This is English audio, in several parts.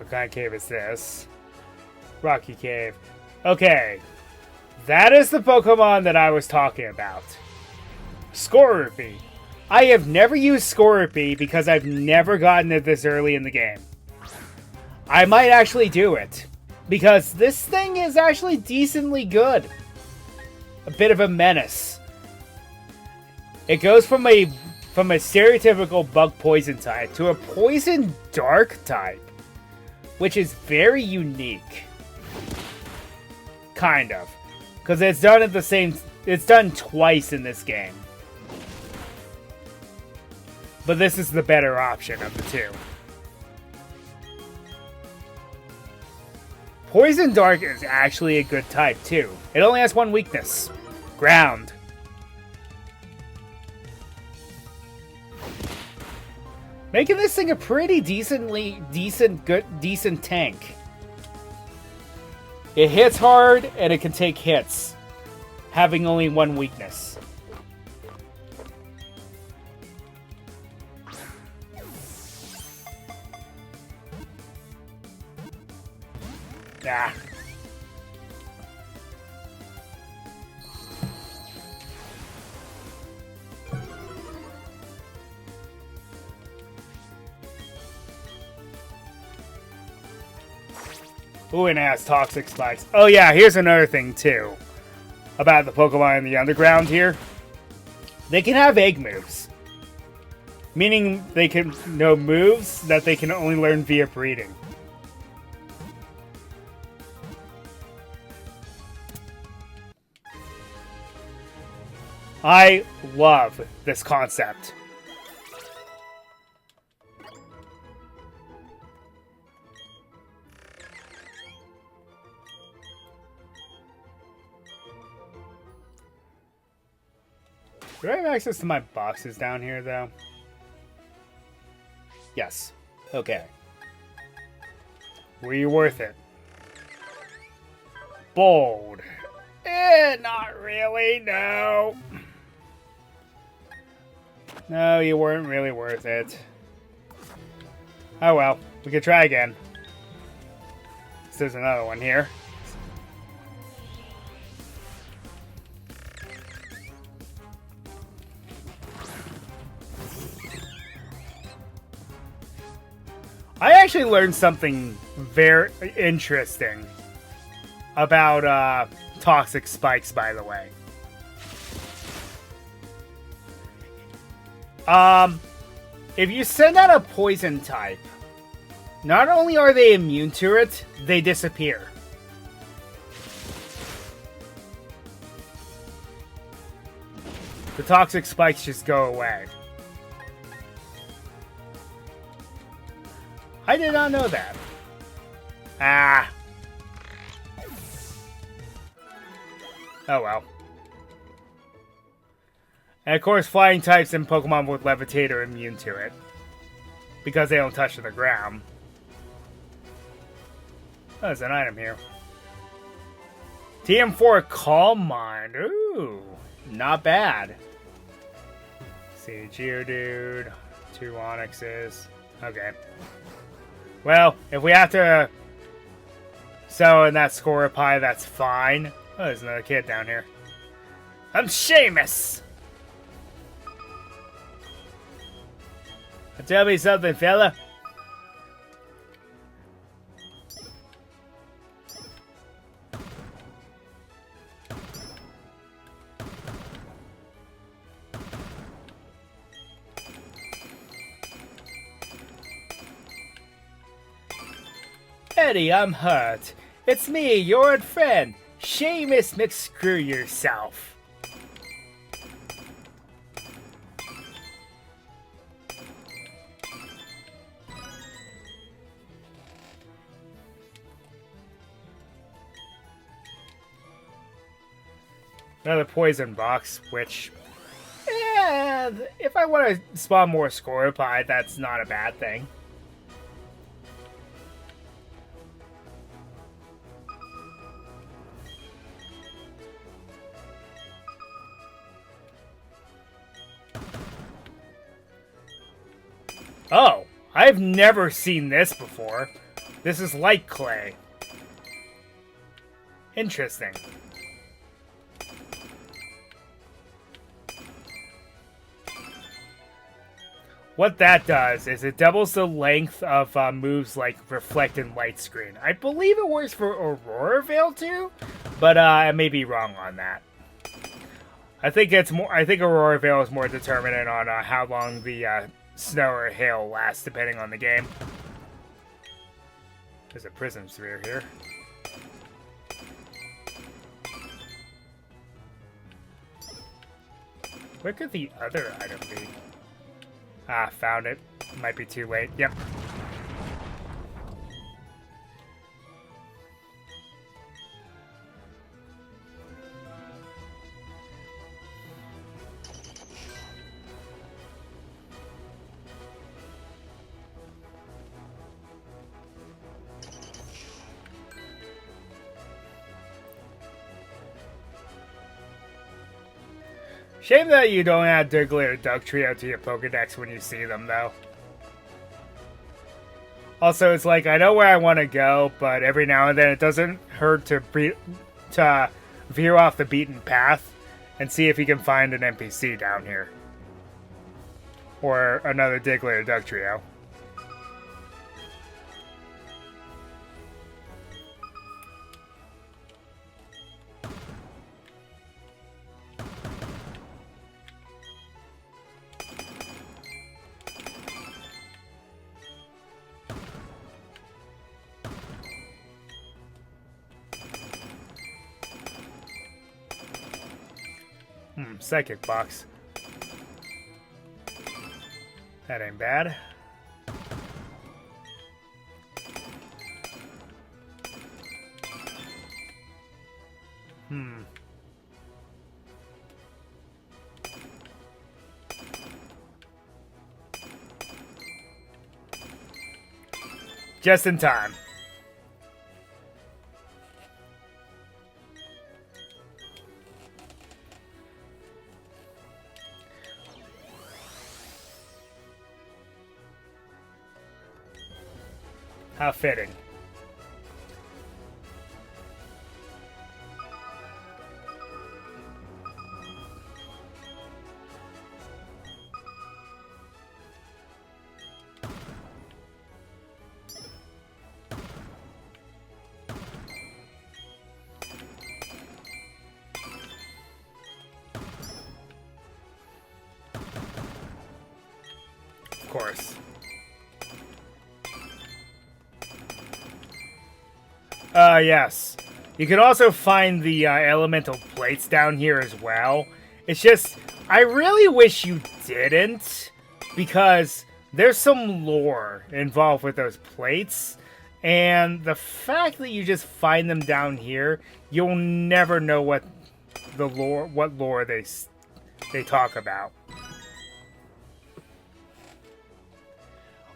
What kind of cave is this? Rocky Cave. Okay. That is the Pokemon that I was talking about. Scorbunny. I have never used Scorbunny because I've never gotten it this early in the game. I might actually do it. Because this thing is actually decently good. A bit of a menace. It goes from a stereotypical bug poison type to a poison dark type. Which is very unique. Kind of. Because it's done at the same... It's done twice in this game. But this is the better option of the two. Poison Dark is actually a good type, too. It only has one weakness. Ground. Making this thing a pretty decent tank. It hits hard, and it can take hits. Having only one weakness. Ah. Ooh, and it has toxic spikes. Oh yeah, here's another thing too. About the Pokemon in the underground here. They can have egg moves. Meaning they can know moves that they can only learn via breeding. I love this concept. Do I have access to my boxes down here, though? Yes. Okay. Were you worth it? Bold. Not really, no. No, you weren't really worth it. Oh well, we could try again. There's another one here. I actually learned something very interesting about toxic spikes, by the way. If you send out a poison type, not only are they immune to it, they disappear. The toxic spikes just go away. I did not know that. Ah. Oh well. And of course, flying types and Pokemon with Levitate are immune to it. Because they don't touch the ground. Oh, there's an item here. TM4 Calm Mind. Ooh, not bad. Let's see, Geodude. 2 Onixes. Okay. Well, if we have to sell in that Scorbunny, that's fine. Oh, there's another kid down here. I'm Seamus! Tell me something, fella. Eddie, I'm hurt. It's me, your old friend, Seamus McScrew Yourself. Another poison box, which, if I want to spawn more Scorbunny, that's not a bad thing. Oh, I've never seen this before. This is like clay. Interesting. What that does is it doubles the length of moves like Reflect and Light Screen. I believe it works for Aurora Veil too, but I may be wrong on that. I think it's more. I think Aurora Veil is more determinant on how long the snow or hail lasts, depending on the game. There's a Prism Sphere here. Where could the other item be? Ah, found it. Might be too late. Yep. Shame that you don't add Diglett or Dugtrio to your Pokedex when you see them, though. Also, it's like, I know where I want to go, but every now and then it doesn't hurt to veer off the beaten path and see if you can find an NPC down here. Or another Diglett or Dugtrio. Psychic box. That ain't bad. Just in time. How fitting. Of course. Yes. You can also find the elemental plates down here as well. It's just, I really wish you didn't, because there's some lore involved with those plates, and the fact that you just find them down here, you'll never know what lore they talk about.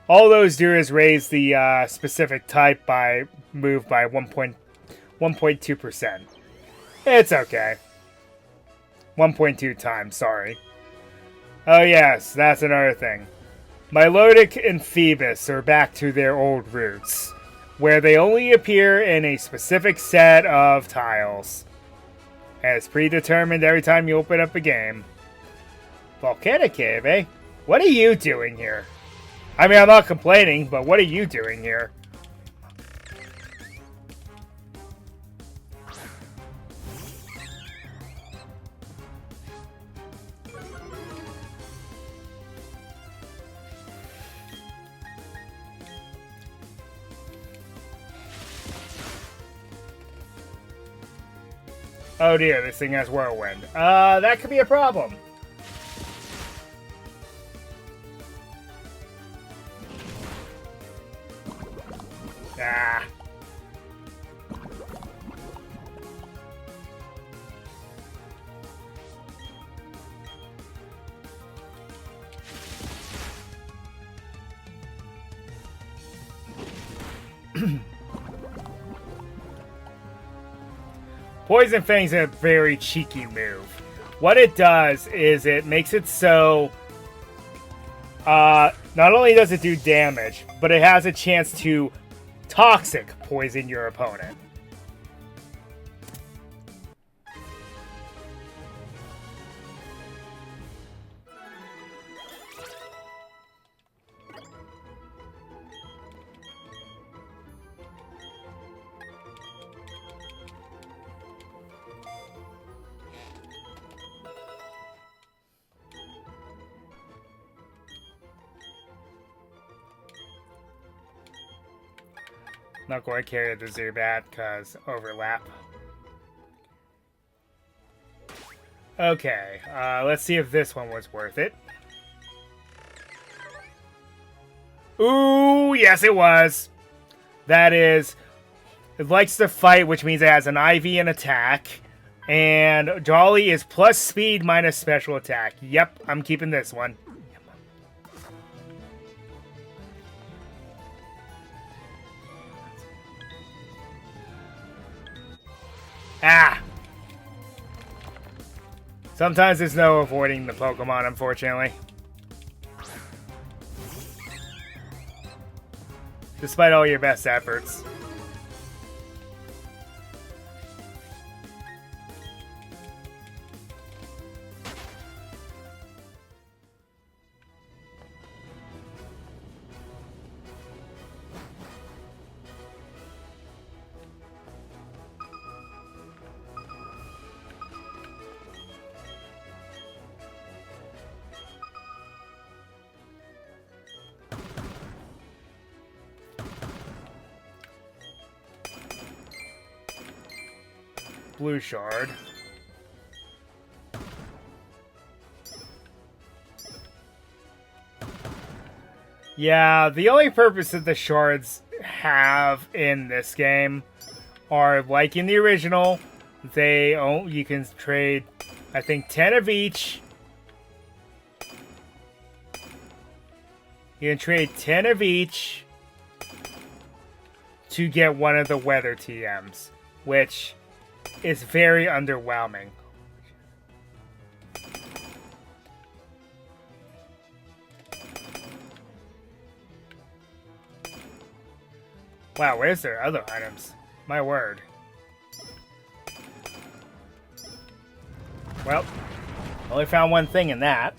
All those do is raise the specific type by move by 1.2%. It's okay. 1.2 times, sorry. Oh yes, that's another thing. Milotic and Phoebus are back to their old roots, where they only appear in a specific set of tiles. As predetermined every time you open up a game. Volcanic Cave, eh? What are you doing here? I mean, I'm not complaining, but what are you doing here? Oh dear, this thing has Whirlwind. That could be a problem. Ah. Poison Fang's a very cheeky move. What it does is it makes it so not only does it do damage, but it has a chance to Toxic poison your opponent. Not going to carry the Zubat because overlap. Okay, let's see if this one was worth it. Ooh, yes it was. That is, it likes to fight, which means it has an IV and attack. And Jolly is plus speed minus special attack. Yep, I'm keeping this one. Ah! Sometimes there's no avoiding the Pokemon, unfortunately. Despite all your best efforts. Blue Shard. Yeah, the only purpose that the shards have in this game are, like in the original, you can trade, I think, 10 of each. You can trade 10 of each to get one of the weather TMs, which is very underwhelming. Wow, where's their other items? My word. Well, only found one thing in that.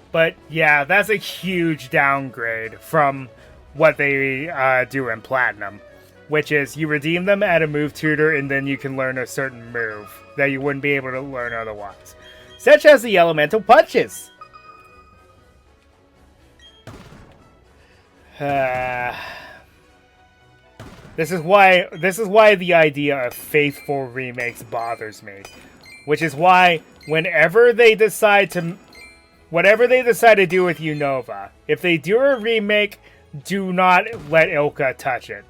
But yeah, that's a huge downgrade from what they do in Platinum, which is you redeem them at a move tutor and then you can learn a certain move that you wouldn't be able to learn otherwise, such as the Elemental Punches. This is why the idea of faithful remakes bothers me, which is why whatever they decide to do with Unova, if they do a remake, do not let Ilka touch it.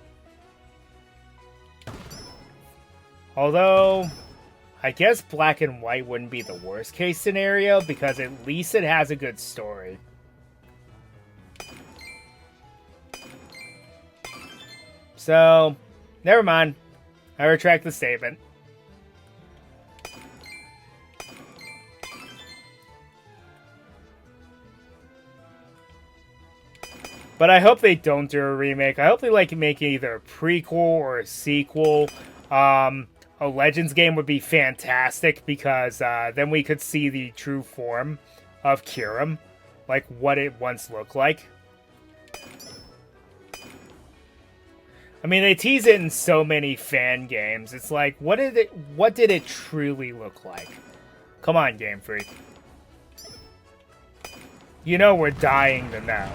Although, I guess Black and White wouldn't be the worst case scenario, because at least it has a good story. So, never mind. I retract the statement. But I hope they don't do a remake. I hope they make either a prequel or a sequel. A Legends game would be fantastic because then we could see the true form of Kyurem, like what it once looked like. I mean, they tease it in so many fan games. It's like, what did it truly look like? Come on, Game Freak. You know we're dying to know.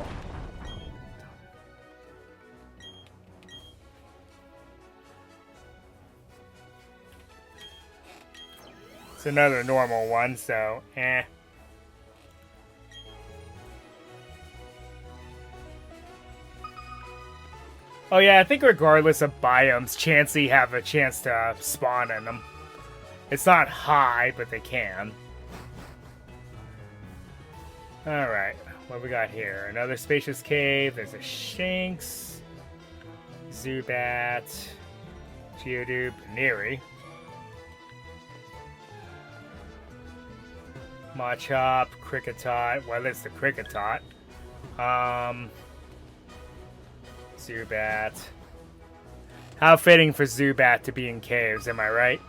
It's another normal one, so, eh. Oh yeah, I think regardless of biomes, Chansey have a chance to spawn in them. It's not high, but they can. Alright, what we got here? Another spacious cave, there's a Shinx, Zubat, Geodude, Neri. Machop, Kricketot. Well, it's the Kricketot. Zubat. How fitting for Zubat to be in caves, am I right?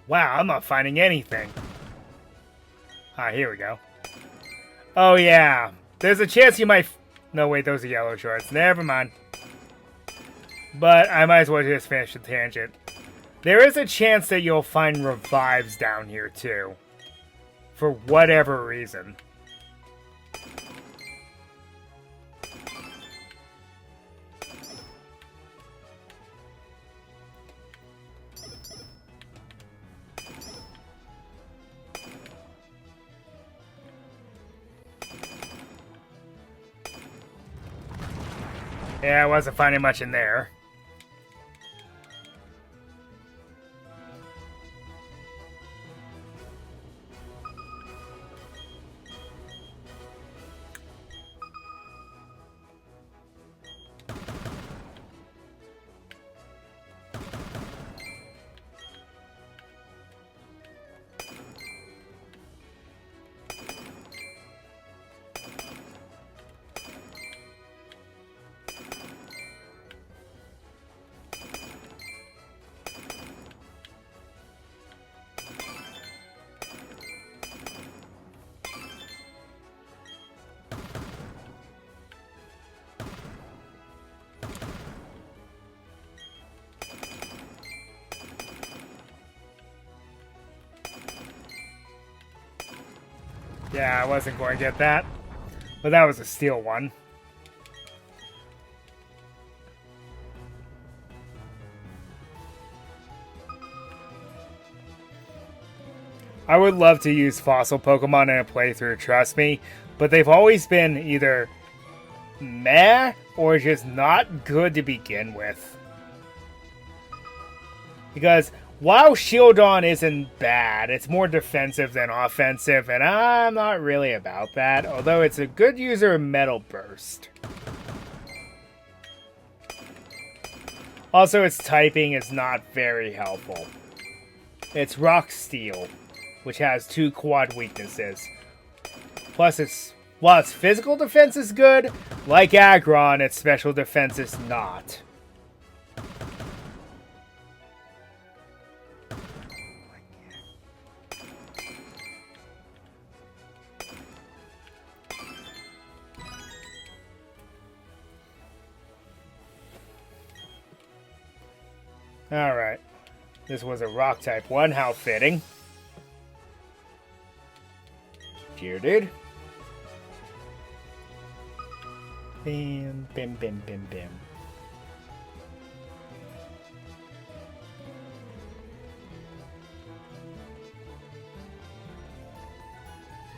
Wow, I'm not finding anything. Ah, here we go. Oh, yeah. There's a chance you might... No, wait, those are yellow shorts. Never mind. But I might as well just finish the tangent. There is a chance that you'll find revives down here, too. For whatever reason. Yeah, I wasn't finding much in there. Yeah, I wasn't going to get that. But that was a steel one. I would love to use fossil Pokemon in a playthrough, trust me. But they've always been either meh or just not good to begin with. Because while Shieldon isn't bad, it's more defensive than offensive, and I'm not really about that, although it's a good user of Metal Burst. Also, its typing is not very helpful. It's Rock Steel, which has 2 quad weaknesses. Plus, while its physical defense is good, like Aggron, its special defense is not. Alright. This was a rock type one. How fitting. Geodude. Bam, bam, bam, bam, bam.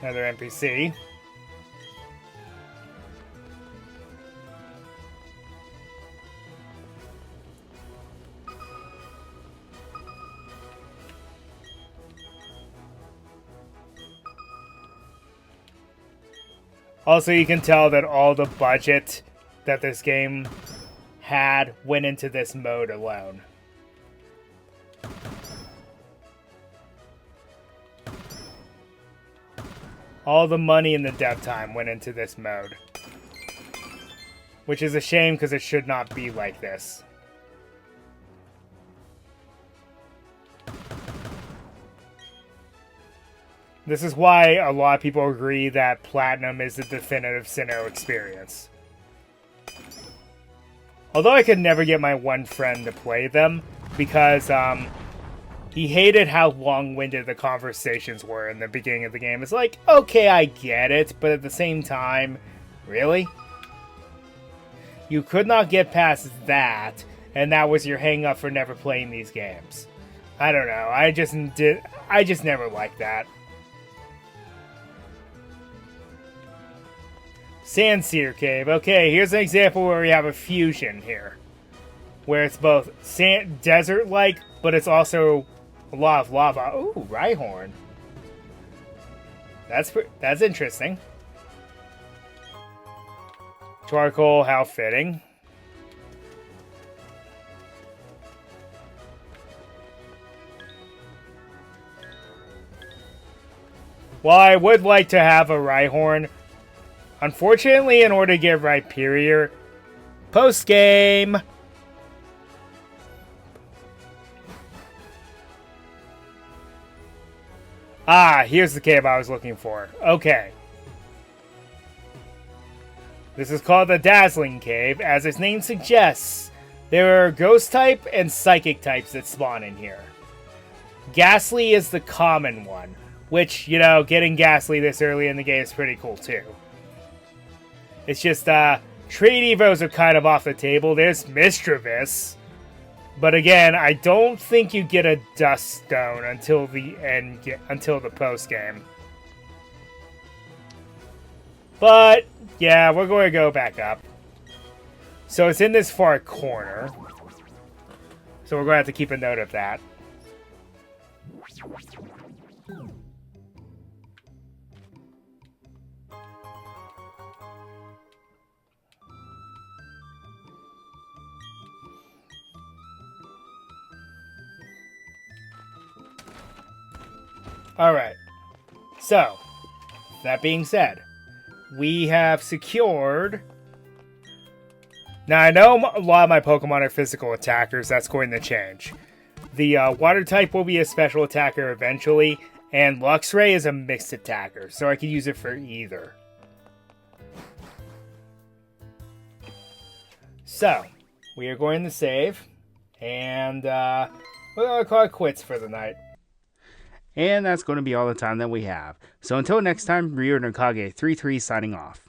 Another NPC. Also, you can tell that all the budget that this game had went into this mode alone. All the money and the dev time went into this mode. Which is a shame because it should not be like this. This is why a lot of people agree that Platinum is the definitive Sinnoh experience. Although I could never get my one friend to play them, because he hated how long-winded the conversations were in the beginning of the game. It's like, okay, I get it, but at the same time, really? You could not get past that, and that was your hang-up for never playing these games. I don't know, I just never liked that. Sandsear Cave. Okay, here's an example where we have a fusion here. Where it's both desert-like, but it's also a lot of lava. Ooh, Rhyhorn. That's interesting. Charcoal, how fitting. Well, I would like to have a Rhyhorn. Unfortunately, in order to get Rhyperior, post-game. Ah, here's the cave I was looking for. Okay. This is called the Dazzling Cave. As its name suggests, there are ghost type and psychic types that spawn in here. Ghastly is the common one, which, you know, getting Ghastly this early in the game is pretty cool too. It's just, trade evos are kind of off the table. There's Mischievous. But again, I don't think you get a Dust Stone until the until the post game. But yeah, we're going to go back up. So it's in this far corner. So we're going to have to keep a note of that. Alright, so, that being said, we have secured... Now, I know a lot of my Pokemon are physical attackers, that's going to change. The water type will be a special attacker eventually, and Luxray is a mixed attacker, so I can use it for either. So, we are going to save, and we're going to call it quits for the night. And that's going to be all the time that we have. So until next time, Ryu Nakage 33 signing off.